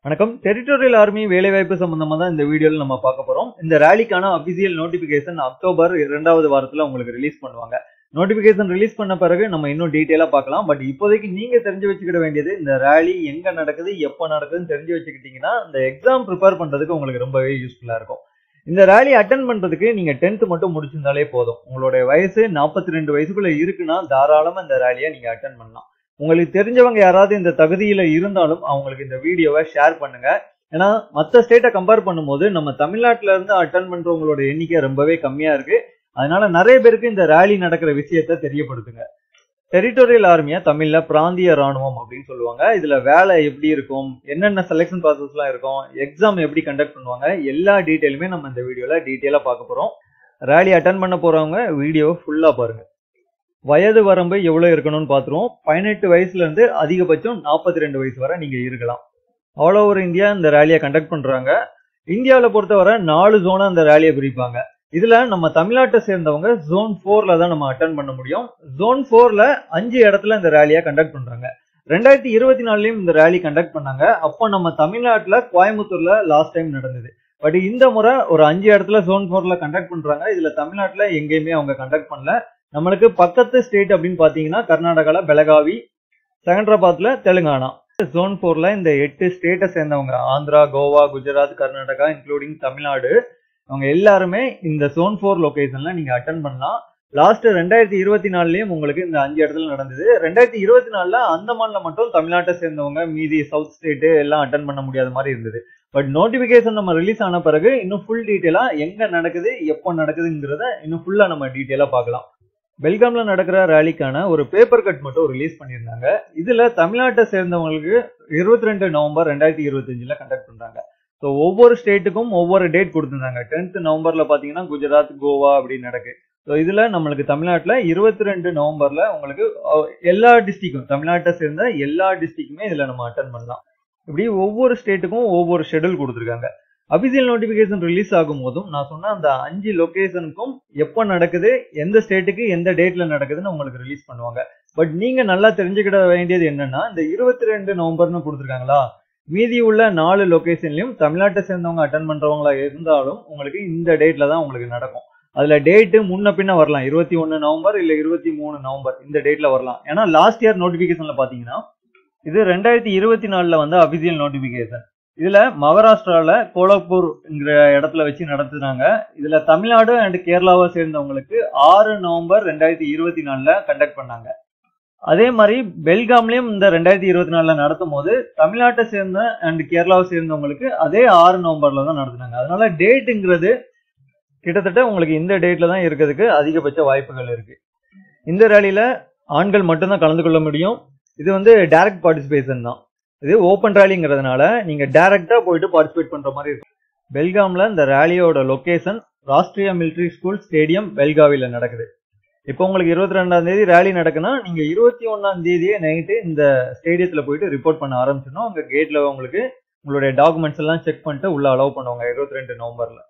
வணக்கம். Territorial army வேலைவாய்ப்பு சம்பந்தமா தான் இந்த வீடியோல நம்ம பார்க்க போறோம். இந்த ரேலிக்கான அபிஷியல் நோட்டிபிகேஷன் அக்டோபர் 2வது வாரத்துல உங்களுக்கு ரிலீஸ் பண்ணுவாங்க. நோட்டிபிகேஷன் ரிலீஸ் பண்ண பிறகு நம்ம இன்னும் டீடைலா பார்க்கலாம். பட் இப்போதைக்கு நீங்க தெரிஞ்சு வச்சுக்கிட வேண்டியது இந்த ரேலி எங்க நடக்குது, எப்ப நடக்குதுன்னு தெரிஞ்சு வச்சுக்கிட்டீங்கன்னா இந்த எக்ஸாம் ப்ரிப்பேர் பண்றதுக்கு உங்களுக்கு ரொம்பவே யூஸ்ஃபுல்லா இருக்கும். இந்த ரேலி அட்டென்ட் பண்றதுக்கு நீங்க 10th மட்டும் முடிச்சிருந்தாலே போதும். உங்களுடைய வயசு 42 வயசுக்குள்ள இருக்குன்னா தாராளமா இந்த ரேலியை நீங்க அட்டென்ட் பண்ணலாம். உங்களுக்கு தெரிஞ்சவங்க யாராவது இந்த தகுதியில இருந்தாலும் அவங்களுக்கு இந்த வீடியோவை ஷேர் பண்ணுங்க. ஏன்னா மற்ற ஸ்டேட்டை கம்பேர் பண்ணும்போது நம்ம தமிழ்நாட்டில இருந்து அட்டென்ட் பண்றவங்களோட எண்ணிக்கை ரொம்பவே கம்மியா இருக்கு. அதனால நிறைய பேருக்கு இந்த ரேலி நடக்கிற விஷயத்த தெரியப்படுத்துங்க. டெரிட்டோரியல் ஆர்மியா தமிழ்ல பிராந்திய ராணுவம் அப்படின்னு சொல்லுவாங்க. இதுல வேலை எப்படி இருக்கும், என்னென்ன செலெக்ஷன் ப்ராசஸ் எல்லாம் இருக்கும், எக்ஸாம் எப்படி கண்டக்ட் பண்ணுவாங்க, எல்லா டீட்டெயிலுமே நம்ம இந்த வீடியோல டீட்டெயிலா பார்க்க போறோம். ரேலி அட்டென்ட் பண்ண போறவங்க வீடியோ ஃபுல்லா பாருங்க. வயது வரம்பு எவ்வளவு இருக்கணும்னு பாத்துருவோம். 18 வயசுல இருந்து அதிகபட்சம் 42 வயசு வரை நீங்க இருக்கலாம். ஆல் ஓவர் இந்தியா இந்த ரேலியை கண்டக்ட் பண்றாங்க. இந்தியாவில பொறுத்தவரை 4 ஜோனா இந்த ரேலியை பிரிப்பாங்க. இதுல நம்ம தமிழ்நாட்டை சேர்ந்தவங்க ஜோன் 4ல தான் நம்ம அட்டென்ட் பண்ண முடியும். ஜோன் 4ல 5 இடத்துல இந்த ரேலியை கண்டக்ட் பண்றாங்க. 2024லயும் இந்த ரேலி கண்டக்ட் பண்ணாங்க. அப்போ நம்ம தமிழ்நாட்டுல கோயம்புத்தூர்ல லாஸ்ட் டைம் நடந்தது. பட் இந்த முறை ஒரு 5 இடத்துல ஜோன் 4ல கண்டக்ட் பண்றாங்க. இதுல தமிழ்நாட்டுல எங்கேயுமே அவங்க கண்டக்ட் பண்ணல. நம்மளுக்கு பக்கத்து ஸ்டேட் அப்படின்னு பாத்தீங்கன்னா கர்நாடகால பெலகாவி, செகண்டராபாத்ல தெலுங்கானா. ஜோன் 4ல இந்த 8 ஸ்டேட்டை சேர்ந்தவங்க ஆந்திரா, கோவா, குஜராத், கர்நாடகா இன்க்ளூடிங் தமிழ்நாடு அவங்க எல்லாருமே இந்த ஜோன் 4 லொகேஷன்ல நீங்க அட்டென்ட் பண்ணலாம். லாஸ்ட் 2024லயும் உங்களுக்கு இந்த 5 இடத்துல நடந்தது. 2024ல அந்தமான்ல மட்டும் தமிழ்நாட்டை சேர்ந்தவங்க மீதி சவுத் ஸ்டேட் எல்லாம் அட்டென்ட் பண்ண முடியாத மாதிரி இருந்தது. பட் நோட்டிபிகேஷன் நம்ம ரிலீஸ் ஆன பிறகு இன்னும் ஃபுல் டீட்டெயிலா எங்க நடக்குது, எப்போ நடக்குதுங்கிறத இன்னும் ஃபுல்லா நம்ம டீட்டெயிலா பார்க்கலாம். பெல்காம்ல நடக்கிற ரேலிக்கான ஒரு பேப்பர் கட் மட்டும் ரிலீஸ் பண்ணியிருந்தாங்க. இதுல தமிழ்நாட்டை சேர்ந்தவங்களுக்கு 22 நவம்பர் 2025ல கண்டக்ட் பண்றாங்க. ஸோ ஒவ்வொரு ஸ்டேட்டுக்கும் ஒவ்வொரு டேட் கொடுத்துருந்தாங்க. 10th நவம்பர்ல பாத்தீங்கன்னா குஜராத், கோவா அப்படி நடக்கு. ஸோ இதுல நம்மளுக்கு தமிழ்நாட்டுல 22 நவம்பர்ல உங்களுக்கு எல்லா டிஸ்ட்ரிக்டும் தமிழ்நாட்டை சேர்ந்த எல்லா டிஸ்ட்ரிக்ட்டுமே இதுல நம்ம அட்டென்ட் பண்ணலாம். இப்படி ஒவ்வொரு ஸ்டேட்டுக்கும் ஒவ்வொரு ஷெட்யூல் கொடுத்துருக்காங்க. அபிஷியல் நோட்டிபிகேஷன் ரிலீஸ் ஆகும் போதும் நான் சொன்ன அந்த 5 லொகேஷனுக்கும் எப்போ நடக்குது, எந்த ஸ்டேட்டுக்கு எந்த டேட்ல நடக்குதுன்னு உங்களுக்கு ரிலீஸ் பண்ணுவாங்க. பட் நீங்க நல்லா தெரிஞ்சுக்கிட வேண்டியது என்னன்னா இந்த 22 நவம்பர்னு கொடுத்துருக்காங்களா, மீதி உள்ள 4 லொகேஷன்லயும் தமிழ்நாட்டை சேர்ந்தவங்க அட்டென்ட் பண்றவங்களா இருந்தாலும் உங்களுக்கு இந்த டேட்ல தான் உங்களுக்கு நடக்கும். அதுல டேட்டு முன்ன பின்ன வரலாம். 21 நவம்பர் இல்ல 23 நவம்பர் இந்த டேட்ல வரலாம். ஏன்னா லாஸ்ட் இயர் நோட்டிபிகேஷன்ல பாத்தீங்கன்னா இது 2024ல வந்து அபிஷியல் நோட்டிபிகேஷன். இதுல மகாராஷ்டிரால கோலப்பூர்ங்கிற இடத்துல வச்சு நடத்துனாங்க. இதுல தமிழ்நாடு அண்ட் கேரளாவை சேர்ந்தவங்களுக்கு 6 நவம்பர் 2024ல கண்டக்ட் பண்ணாங்க. அதே மாதிரி பெல்காம்லயும் இந்த 2024ல நடத்தும் போது தமிழ்நாட்டை சேர்ந்த அண்ட் கேரளாவை சேர்ந்தவங்களுக்கு அதே 6 நவம்பர்ல தான் நடத்துனாங்க. அதனால டேட்டுங்கிறது கிட்டத்தட்ட உங்களுக்கு இந்த டேட்ல தான் இருக்கிறதுக்கு அதிகபட்ச வாய்ப்புகள் இருக்கு. இந்த ரேலியில ஆண்கள் மட்டும்தான் கலந்து கொள்ள முடியும். இது வந்து டைரக்ட் பார்ட்டிசிபேஷன் தான். இது ஓப்பன் ரேலிங்கிறதுனால நீங்க டைரக்டா போயிட்டு பார்ட்டிசிபேட் பண்ற மாதிரி இருக்கும். பெல்காம்ல இந்த ரேலியோட location Rashtriya military school stadium பெல்காவில நடக்குது. இப்போ உங்களுக்கு 22ஆம் தேதி ரேலி நடக்குன்னா நீங்க 21ஆம் தேதியே நைட்டு இந்த ஸ்டேடியத்துல போயிட்டு ரிப்போர்ட் பண்ண ஆரம்பிச்சிடணும். உங்க கேட்ல உங்களுக்கு உங்களுடைய டாக்குமெண்ட்ஸ் எல்லாம் செக் பண்ணிட்டு உள்ள அலோவ் பண்ணுவாங்க 22 நவம்பர்ல.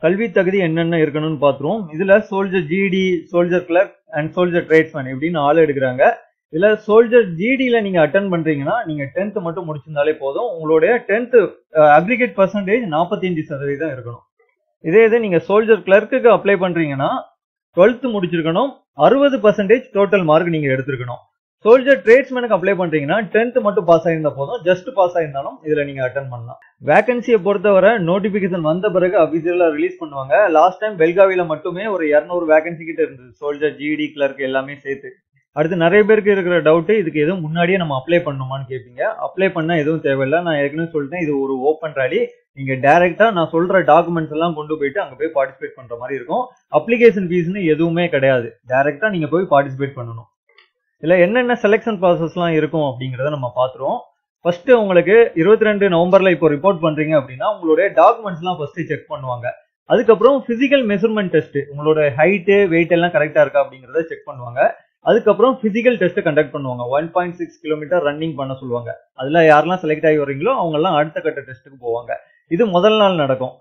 கல்வி தகுதி என்னென்ன இருக்கணும்னு பாத்துருவோம். இதுல soldier GD, soldier clerk and soldier tradesman இப்படின்னு ஆள் எடுக்கிறாங்க. இதுல சோல்ஜர் ஜிடில நீங்க அட்டென்ட் பண்றீங்கன்னா நீங்க 10th மட்டும் முடிச்சிருந்தாலே போதும். உங்களுடைய 10th அக்ரிகேட் பர்சன்டேஜ் 45% இருக்கணும். இதே இது நீங்க சோல்ஜர் கிளர்க்குக்கு அப்ளை பண்றீங்கன்னா 12th முடிச்சிருக்கணும். 60% டோட்டல் மார்க் நீங்க எடுத்திருக்கணும். சோல்ஜர் ட்ரேட்ஸ்மேனுக்கு அப்ளை பண்றீங்கன்னா 10th மட்டும் பாஸ் ஆயிருந்தா போதும். ஜஸ்ட் பாஸ் ஆயிருந்தாலும் இதுல நீங்க அட்டென்ட் பண்ணலாம். வேகன்சியை பொறுத்தவரை நோட்டிபிகேஷன் வந்த பிறகு அபிஷியலா ரிலீஸ் பண்ணுவாங்க. லாஸ்ட் டைம் பெல்காவில மட்டுமே ஒரு 200 வேகன்சி கிட்ட இருந்தது, சோல்ஜர் ஜிடி கிளர்க் எல்லாமே சேர்த்து. அடுத்து நிறைய பேருக்கு இருக்கிற டவுட், இதுக்கு எதுவும் முன்னாடியே நம்ம அப்ளை பண்ணணுமான்னு கேட்பீங்க. அப்ளை பண்ண எதுவும் தேவையில்லை. நான் ஏற்கனவே சொல்லிட்டேன், இது ஒரு ஓப்பன் ரேலி. நீங்க டைரக்டா நான் சொல்ற டாக்குமெண்ட்ஸ் எல்லாம் கொண்டு போயிட்டு அங்க போய் பார்ட்டிசிபேட் பண்ற மாதிரி இருக்கும். அப்ளிகேஷன் ஃபீஸ்னு எதுவுமே கிடையாது. டைரக்டா நீங்க போய் பார்ட்டிசிபேட் பண்ணணும். இதுல என்னென்ன செலெக்ஷன் ப்ராசஸ் எல்லாம் இருக்கும் அப்படிங்கறத நம்ம பாத்துருவோம். ஃபர்ஸ்ட் உங்களுக்கு 22 நவம்பர்ல இப்போ ரிப்போர்ட் பண்றீங்க அப்படின்னா உங்களுடைய டாக்குமெண்ட்ஸ் எல்லாம் ஃபர்ஸ்ட் செக் பண்ணுவாங்க. அதுக்கப்புறம் பிசிக்கல் மெஷர்மெண்ட் டெஸ்ட், உங்களோட ஹைட்டு வெயிட் எல்லாம் கரெக்டா இருக்கா அப்படிங்கறத செக் பண்ணுவாங்க. அதுக்கப்புறம் பிசிக்கல் டெஸ்ட் கண்டக்ட் பண்ணுவாங்க. 1.6 கிலோமீட்டர் ரன்னிங் பண்ண சொல்லுவாங்க. அதுல யாரெல்லாம் செலக்ட் ஆகி வரீங்களோ அவங்க எல்லாம் அடுத்த கட்ட டெஸ்ட்டுக்கு போவாங்க. இது முதல் நாள் நடக்கும்.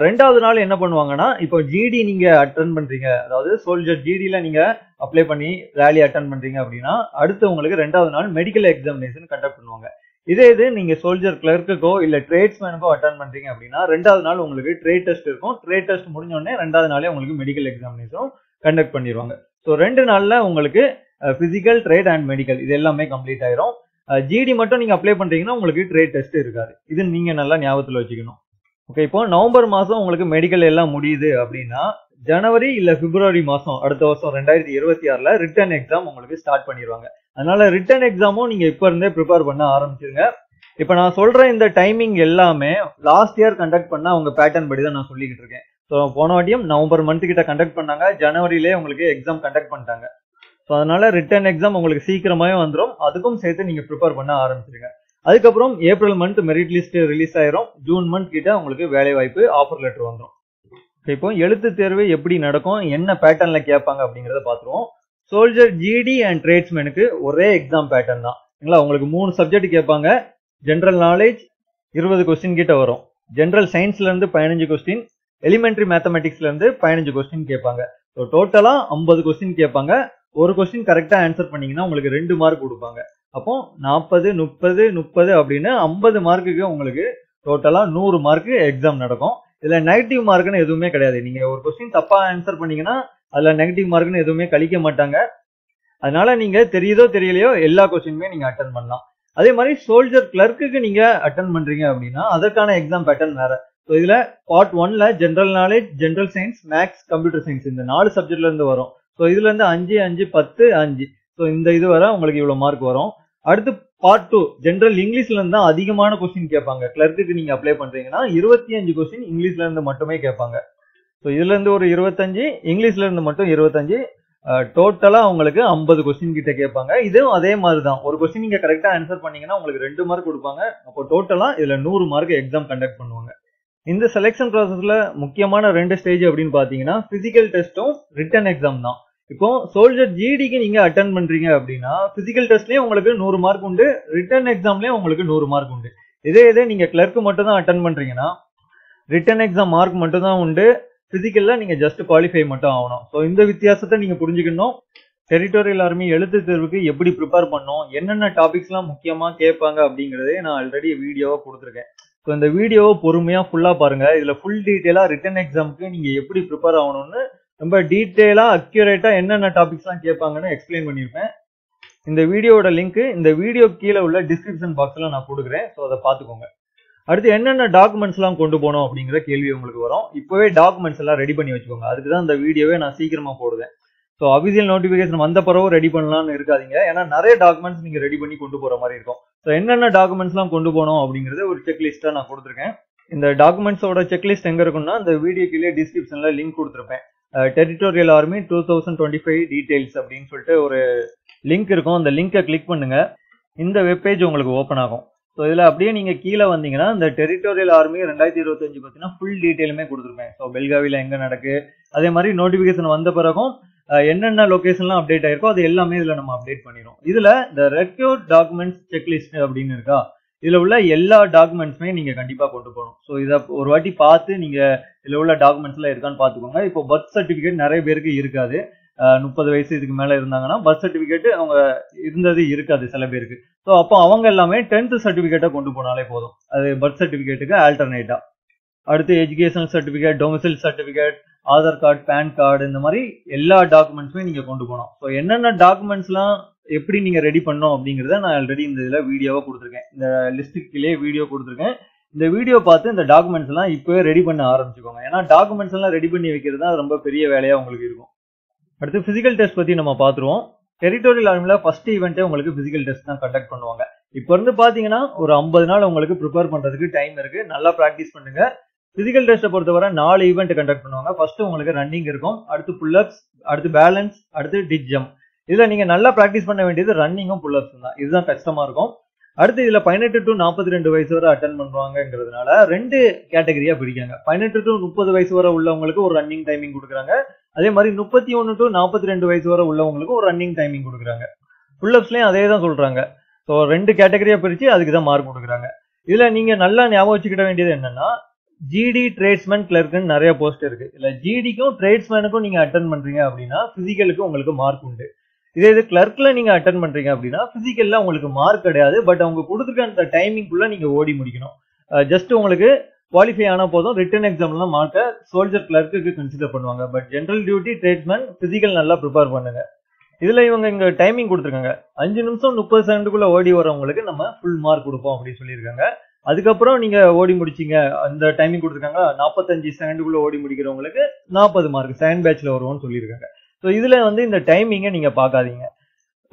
2வது நாள் என்ன பண்ணுவாங்கன்னா, இப்போ ஜிடி நீங்க அட்டென்ட் பண்றீங்க, அதாவது சோல்ஜர் ஜிடில நீங்க அப்ளை பண்ணி ரேலி அட்டென்ட் பண்றீங்க அப்படின்னா அடுத்து உங்களுக்கு 2வது நாள் மெடிக்கல் எக்ஸாமினேஷன் கண்டக்ட் பண்ணுவாங்க. இதே இது நீங்க சோல்ஜர் கிளர்க்குக்கோ இல்ல ட்ரேட்ஸ்மேனுக்கோ அட்டன் பண்றீங்க அப்படின்னா 2வது நாள் உங்களுக்கு ட்ரேட் டெஸ்ட் இருக்கும். ட்ரேட் டெஸ்ட் முடிஞ்ச உடனே 2வது நாளே உங்களுக்கு மெடிக்கல் எக்ஸாமினேஷனும் கண்டக்ட் பண்ணிடுவாங்க. ஸோ 2 நாள்ல உங்களுக்கு பிசிக்கல், ட்ரேட் அண்ட் மெடிக்கல் இது எல்லாமே கம்ப்ளீட் ஆயிரும். ஜிடி மட்டும் நீங்க அப்ளை பண்றீங்கன்னா உங்களுக்கு ட்ரேட் டெஸ்ட் இருக்காது. இது நீங்க நல்லா ஞாபகத்துல வச்சுக்கணும். ஓகே, இப்போ நவம்பர் மாசம் உங்களுக்கு மெடிக்கல் எல்லாம் முடியுது அப்படின்னா ஜனவரி இல்ல பிப்ரவரி மாசம் அடுத்த வருஷம் 2026ல ரிட்டன் எக்ஸாம் உங்களுக்கு ஸ்டார்ட் பண்ணிடுவாங்க. அதனால ரிட்டன் எக்ஸாமும் நீங்க இப்ப இருந்தே ப்ரிப்பேர் பண்ண ஆரம்பிச்சிருங்க. இப்ப நான் சொல்ற இந்த டைமிங் எல்லாமே லாஸ்ட் இயர் கண்டக்ட் பண்ண அவங்க பேட்டர்ன் படி தான் நான் சொல்லிக்கிட்டு இருக்கேன். ஸோ போன வாட்டியும் நவம்பர் மந்த் கிட்ட கண்டக்ட் பண்ணாங்க, ஜனவரியிலே உங்களுக்கு எக்ஸாம் கண்டக்ட் பண்ணிட்டாங்க. ஸோ அதனால ரிட்டன் எக்ஸாம் உங்களுக்கு சீக்கிரமாவே வந்துடும். அதுக்கும் சேர்த்து நீங்க ப்ரிப்பேர் பண்ண ஆரம்பிச்சிருங்க. அதுக்கப்புறம் April month merit list release ஆயிரும். ஜூன் மந்த் கிட்ட உங்களுக்கு வேலை வாய்ப்பு ஆஃபர் லெட்டர் வந்துடும். இப்போ எழுத்து தேர்வு எப்படி நடக்கும், என்ன பேட்டர்ன்ல கேட்பாங்க அப்படிங்கறத பாத்துருவோம். சோல்ஜர், ஜிடி அண்ட் ட்ரேட்ஸ்மேனுக்கு ஒரே எக்ஸாம் பேட்டர்ன் தான். உங்களுக்கு 3 சப்ஜெக்ட் கேட்பாங்க. ஜெனரல் நாலேஜ் 20 கொஸ்டின் கிட்ட வரும். ஜெனரல் சயின்ஸ்ல இருந்து 15 கொஸ்டின், எலிமெண்டரி மேத்தமெட்டிக்ஸ்ல இருந்து 15 கொஸ்டின் கேட்பாங்க. ஸோ டோட்டலா 50 கொஸ்டின் கேட்பாங்க. ஒரு கொஸ்டின் கரெக்டா ஆன்சர் பண்ணீங்கன்னா உங்களுக்கு 2 மார்க் கொடுப்பாங்க. அப்போ 40, 30, 30 அப்படின்னு 50 மார்க்குக்கு உங்களுக்கு டோட்டலா 100 மார்க் எக்ஸாம் நடக்கும். இதுல நெகட்டிவ் மார்க்னு எதுவுமே கிடையாது. நீங்க ஒரு கொஸ்டின் தப்பா ஆன்சர் பண்ணீங்கன்னா அதுல நெகட்டிவ் மார்க்னு எதுவுமே கழிக்க மாட்டாங்க. அதனால நீங்க தெரியுதோ தெரியலையோ எல்லா கொஸ்டினுமே நீங்க அட்டன் பண்ணலாம். அதே மாதிரி சோல்ஜர் கிளர்க்குக்கு நீங்க அட்டன் பண்றீங்க அப்படின்னா அதற்கான எக்ஸாம் பேட்டர்ன் வேற. ஸோ இதுல பார்ட் 1ல general knowledge, general science, maths, computer science இந்த 4 சப்ஜெக்ட்ல இருந்து வரும். ஸோ இதுல இருந்து 5, 5, 10, 5. ஸோ இந்த இது வர உங்களுக்கு இவ்வளவு மார்க் வரும். அடுத்து பார்ட் 2 ஜெனரல் இங்கிலீஷ்ல இருந்து தான் அதிகமான கொஸ்டின் கேட்பாங்க. கிளர்க்குக்கு நீங்க அப்ளை பண்றீங்கன்னா 25 கொஸ்டின் இங்கிலீஷ்ல இருந்து மட்டுமே கேட்பாங்க. ஸோ இதுல இருந்து ஒரு 25, இங்கிலீஷ்ல இருந்து மட்டும் 25, டோட்டலா உங்களுக்கு 50 கொஸ்டின் கிட்ட கேட்பாங்க. இதுவும் அதே மாதிரி தான். ஒரு கொஸ்டின் நீங்க கரெக்டா ஆன்சர் பண்ணீங்கன்னா உங்களுக்கு 2 மார்க் கொடுப்பாங்க. அப்போ டோட்டலா இதுல 100 மார்க் எக்ஸாம் கண்டக்ட் பண்ணுவாங்க. இந்த செலெக்ஷன் ப்ராசஸ்ல முக்கியமான 2 ஸ்டேஜ் அப்படின்னு பாத்தீங்கன்னா பிசிக்கல் டெஸ்டும் ரிட்டன் எக்ஸாம் தான். இப்போ சோல்ஜர் ஜிடிக்கு நீங்க அட்டன் பண்றீங்க அப்படின்னா பிசிக்கல் டெஸ்ட்லயும் உங்களுக்கு 100 மார்க் உண்டு, ரிட்டன் எக்ஸாம்லயும் உங்களுக்கு 100 மார்க் உண்டு. இதே நீங்க கிளர்க் மட்டும் தான் அட்டன் பண்றீங்கன்னா ரிட்டன் எக்ஸாம் மார்க் மட்டும் தான் உண்டு, பிசிக்கல்ல நீங்க ஜஸ்ட் குவாலிஃபை மட்டும் ஆகணும். ஸோ இந்த வித்தியாசத்தை நீங்க புரிஞ்சுக்கணும். டெரிட்டோரியல் ஆர்மி எழுத்து தேர்வுக்கு எப்படி ப்ரிப்பேர் பண்ணணும், என்னென்ன டாபிக்ஸ் எல்லாம் முக்கியமா கேட்பாங்க அப்படிங்கறதே நான் ஆல்ரெடி வீடியோவா கொடுத்துருக்கேன். ஸோ இந்த வீடியோவை பொறுமையா ஃபுல்லா பாருங்க. இதுல ஃபுல் டீட்டெயிலா ரிட்டன் எக்ஸாமுக்கு நீங்க எப்படி ப்ரிப்பேர் ஆகணும்னு ரொம்ப டீட்டெயிலா அக்யூரேட்டா என்னென்ன டாபிக்ஸ் எல்லாம் கேட்பாங்கன்னு எக்ஸ்பிளைன் பண்ணிருப்பேன். இந்த வீடியோட லிங்க் இந்த வீடியோ கீழே உள்ள டிஸ்கிரிப்ஷன் பாக்ஸ்ல நான் கொடுக்குறேன். ஸோ அதை பாத்துக்கோங்க. அடுத்து என்னென்ன டாக்குமெண்ட்ஸ் எல்லாம் கொண்டு போகணும் அப்படிங்கிற கேள்வி உங்களுக்கு வரும். இப்பவே டாக்குமெண்ட்ஸ் எல்லாம் ரெடி பண்ணி வச்சுக்கோங்க. அதுக்குதான் இந்த வீடியோவே நான் சீக்கிரமா போடுவேன். ஸோ அபிஷியல் நோட்டிபிகேஷன் வந்த பிறகு ரெடி பண்ணலாம்னு இருக்காதீங்க. ஏன்னா நிறைய டாக்குமெண்ட்ஸ் நீங்க ரெடி பண்ணி கொண்டு போற மாதிரி இருக்கும். ஸோ என்னென்ன டாக்குமெண்ட்ஸ் எல்லாம் கொண்டு போகணும் அப்படிங்கறது ஒரு செக்லிஸ்டா நான் கொடுத்துருக்கேன். இந்த டாக்குமெண்ட்ஸோட செக்லிஸ்ட் எங்க இருக்குன்னா இந்த வீடியோ கீழே டிஸ்கிரிப்ஷன்ல லிங்க் கொடுத்துருப்பேன். டெரிட்டோரியல் ஆர்மி 2025 டீடைல்ஸ் அப்படின்னு சொல்லிட்டு ஒரு லிங்க் இருக்கும். அந்த லிங்கை கிளிக் பண்ணுங்க. இந்த வெப்பேஜ் உங்களுக்கு ஓப்பன் ஆகும். ஸோ இதுல அப்படியே நீங்க கீழே வந்தீங்கன்னா இந்த டெரிட்டோரியல் ஆர்மி 2025 பார்த்தீங்கன்னா ஃபுல் டீடைலுமே கொடுத்துருப்பேன். ஸோ பெல்காவில எங்க நடக்கு, அதே மாதிரி நோட்டிபிகேஷன் வந்த பிறகும் என்னென்ன லொகேஷன்லாம் அப்டேட் ஆயிருக்கோ அது எல்லாமே இதுல நம்ம அப்டேட் பண்ணிடும். இதுல இந்த ரெக்யூர்ட் டாக்குமெண்ட்ஸ் செக்லிஸ்ட் அப்படின்னு இருக்கா, இதுல உள்ள எல்லா டாக்குமெண்ட்ஸுமே நீங்க கண்டிப்பா கொண்டு போகணும். ஸோ இதை ஒரு வாட்டி பார்த்து நீங்க இதுல உள்ள டாக்குமெண்ட்ஸ் எல்லாம் இருக்கான்னு பாத்துக்கோங்க. இப்போ பர்த் சர்டிபிகேட் நிறைய பேருக்கு இருக்காது. 30 வயசு இதுக்கு மேல இருந்தாங்கன்னா பர்த் சர்டிபிகேட் அவங்க இருந்தது இருக்காது சில பேருக்கு. ஸோ அப்போ அவங்க எல்லாமே 10th சர்டிபிகேட்டை கொண்டு போனாலே போதும். அது பர்த் சர்டிபிகேட்டுக்கு ஆல்டர்னேட்டா. அடுத்து educational certificate, domicile certificate, Aadhaar card, PAN card, இந்த மாதிரி எல்லா டாக்குமெண்ட்ஸுமே நீங்க கொண்டு போகணும். ஸோ என்னென்ன டாக்குமெண்ட்ஸ்லாம் எப்படி நீங்க ரெடி பண்ணணும் அப்படிங்கறத நான் ஆல்ரெடி இந்த இதுல வீடியோவா கொடுத்துருக்கேன். இந்த லிஸ்ட்டுக்குள்ளே வீடியோ கொடுத்துருக்கேன். இந்த வீடியோ பார்த்து இந்த டாக்குமெண்ட்ஸ் எல்லாம் இப்பவே ரெடி பண்ண ஆரம்பிச்சுக்கோங்க. ஏன்னா டாக்குமெண்ட்ஸ் எல்லாம் ரெடி பண்ணி வைக்கிறது தான் ரொம்ப பெரிய வேலையா உங்களுக்கு இருக்கும். அடுத்து பிசிக்கல் டெஸ்ட் பத்தி நம்ம பாத்துருவோம். டெரிட்டோரியல் ஆர்மில ஃபர்ஸ்ட் ஈவெண்ட்டே உங்களுக்கு பிசிக்கல் டெஸ்ட் தான் கண்டக்ட் பண்ணுவாங்க. இப்ப இருந்து பாத்தீங்கன்னா ஒரு 50 நாள் உங்களுக்கு ப்ரிப்பேர் பண்றதுக்கு டைம் இருக்கு. நல்லா பிராக்டிஸ் பண்ணுங்க. பிசிக்கல் டெஸ்ட்டை பொறுத்தவரை 4 ஈவெண்ட் கண்டக்ட் பண்ணுவாங்க. ஃபர்ஸ்ட் உங்களுக்கு ரன்னிங் இருக்கும், அடுத்து புல்அப்ஸ், அடுத்து பேலன்ஸ், அடுத்து டிச் ஜம்ப். இதுல நீங்க நல்லா பிராக்டிஸ் பண்ண வேண்டியது ரன்னிங்கும் புல்அப்ஸும் தான். இதுதான் கஷ்டமா இருக்கும். அடுத்து இதுல 18 to 42 வயசு வரை அட்டன் பண்றாங்கிறதுனால 2 கேட்டகரியா பிரிக்காங்க. 18 to 30 வயசு வரை உள்ளவங்களுக்கு ஒரு ரன்னிங் டைமிங் கொடுக்குறாங்க. அதே மாதிரி 31 to 42 வயசு வரை உள்ளவங்களுக்கு ஒரு ரன்னிங் டைமிங் கொடுக்குறாங்க. புல்அப்ஸ்லயும் அதே தான் சொல்றாங்க. ஸோ 2 கேட்டகரியா பிரிச்சு அதுக்கு தான் மார்க் கொடுக்குறாங்க. இதுல நீங்க நல்லா ஞாபகம் வச்சுக்கிட வேண்டியது என்னன்னா ஜிடி, ட்ரேட்ஸ்மேன், கிளர்க்குன்னு நிறைய போஸ்ட் இருக்கு. இல்ல ஜிடிக்கும் ட்ரேட்ஸ்மேனுக்கும் நீங்க அட்டன் பண்றீங்க அப்படின்னா பிசிக்கலுக்கு உங்களுக்கு மார்க் உண்டு. இதே கிளர்க்ல நீங்க அட்டன் பண்றீங்க அப்படின்னா பிசிக்கல்ல உங்களுக்கு மார்க் கிடையாது. பட் அவங்க கொடுத்துருக்க அந்த டைமிங்குள்ள நீங்க ஓடி முடிக்கணும். ஜஸ்ட் உங்களுக்கு குவாலிஃபை ஆனா போதும். ரிட்டன் எக்ஸாம்ல மார்க்கை சோல்ஜர் கிளர்க்கு கன்சிடர் பண்ணுவாங்க. But general duty, tradesman, physical நல்லா ப்ரிப்பேர் பண்ணுங்க. இதுல இவங்க இங்க டைமிங் கொடுத்துருக்காங்க. 5 நிமிஷம் 30 செகண்டுக்குள்ள ஓடி வரவங்களுக்கு நம்ம ஃபுல் மார்க் கொடுப்போம் அப்படின்னு சொல்லியிருக்காங்க. அதுக்கப்புறம் நீங்க ஓடி முடிச்சீங்க, அந்த டைமிங் கொடுத்துருக்காங்க. 45 செகண்டுக்குள்ள ஓடி முடிக்கிறவங்களுக்கு 40 மார்க் செகண்ட் பேட்ச்ல வருவோம்னு சொல்லியிருக்காங்க. ஸோ இதுல இந்த டைமிங்கை நீங்க பார்க்காதீங்க.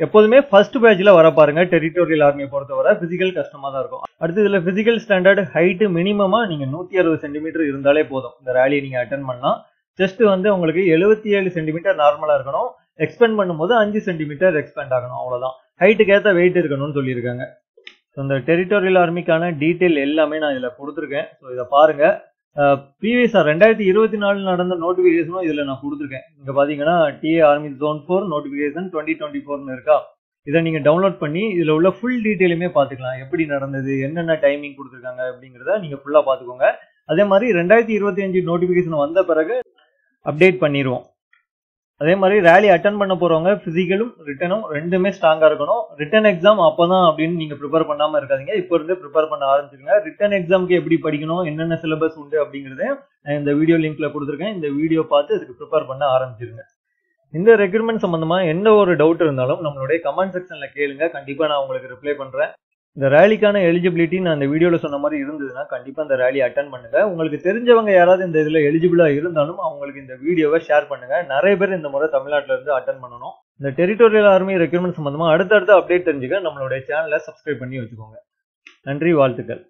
எப்போதுமே ஃபர்ஸ்ட் பேட்ச்ல வர பாருங்க. டெரிட்டோரியல் ஆர்மியை பொறுத்தவரை பிசிக்கல் கஷ்டமா தான் இருக்கும். அடுத்து இதுல பிசிக்கல் ஸ்டாண்டர்ட் ஹைட் மினிமமா நீங்க 160 சென்டிமீட்டர் இருந்தாலே போதும். இந்த ரேலியை நீங்க அட்டன் பண்ணலாம். செஸ்ட் உங்களுக்கு 77 சென்டிமீட்டர் நார்மலா இருக்கணும். எக்ஸ்பேண்ட் பண்ணும்போது 5 சென்டிமீட்டர் எக்ஸ்பேண்ட் ஆகணும். அவ்வளவுதான். ஹைட்டுக்கு ஏற்ற வெயிட் இருக்கணும்னு சொல்லியிருக்காங்க. இந்த டெரிட்டோரியல் ஆர்மிக்கான டீட்டெயில் எல்லாமே நான் இதுல கொடுத்துருக்கேன். ஸோ இதை பாருங்க. ப்ரீவியஸா 2024 நடந்த நோட்டிபிகேஷனும் இதுல நான் கொடுத்துருக்கேன். இங்க பாத்தீங்கன்னா டிஏ ஆர்மி ஜோன் 4 நோட்டிபிகேஷன் 2024 இருக்கா. இதை நீங்க டவுன்லோட் பண்ணி இதுல உள்ள ஃபுல் டீட்டெயிலுமே பாத்துக்கலாம். எப்படி நடந்தது, என்னென்ன டைமிங் கொடுத்துருக்காங்க அப்படிங்கிறத நீங்க ஃபுல்லா பாத்துக்கோங்க. அதே மாதிரி 2025 நோட்டிபிகேஷன் வந்த பிறகு அப்டேட் பண்ணிடுவோம். அதே மாதிரி ரேலி அட்டன் பண்ண போறவங்க பிசிக்கலும் ரிட்டனும் ரெண்டுமே ஸ்ட்ராங்கா இருக்கணும். ரிட்டன் எக்ஸாம் அப்பதான் அப்படின்னு நீங்க ப்ரிப்பேர் பண்ணாம இருக்காதீங்க. இப்போ இருந்து ப்ரிப்பேர் பண்ண ஆரம்பிச்சிருங்க. ரிட்டன் எக்ஸாமுக்கு எப்படி படிக்கணும், என்னென்ன சிலபஸ் உண்டு அப்படிங்கறத இந்த வீடியோ லிங்க்ல கொடுத்துருக்கேன். இந்த வீடியோ பார்த்து அதுக்கு ப்ரிப்பேர் பண்ண ஆரம்பிச்சிருங்க. இந்த ரெக்ரூட்மெண்ட் சம்பந்தமா எந்த ஒரு டவுட் இருந்தாலும் நம்மளுடைய கமெண்ட் செக்ஷன்ல கேளுங்க. கண்டிப்பா நான் உங்களுக்கு ரிப்ளை பண்றேன். இந்த ரேலிக்கான எலிஜிபிலிட்டி நான் இந்த வீடியோல சொன்ன மாதிரி இருந்ததுன்னா கண்டிப்பா இந்த ரேலி அட்டன் பண்ணுங்க. உங்களுக்கு தெரிஞ்சவங்க யாராவது இந்த இதுல எலிஜிபிளா இருந்தாலும் அவங்களுக்கு இந்த வீடியோவை ஷேர் பண்ணுங்க. நிறைய பேர் இந்த முறை தமிழ்நாட்டில இருந்து அட்டன் பண்ணணும். இந்த டெரிட்டோரியல் ஆர்மி ரெக்ரூட்மெண்ட் சம்பந்தமா அடுத்தடுத்த அப்டேட் தெரிஞ்சுக்க நம்மளுடைய சேனலை சப்ஸ்கிரைப் பண்ணி வச்சுக்கோங்க. நன்றி, வாழ்த்துக்கள்.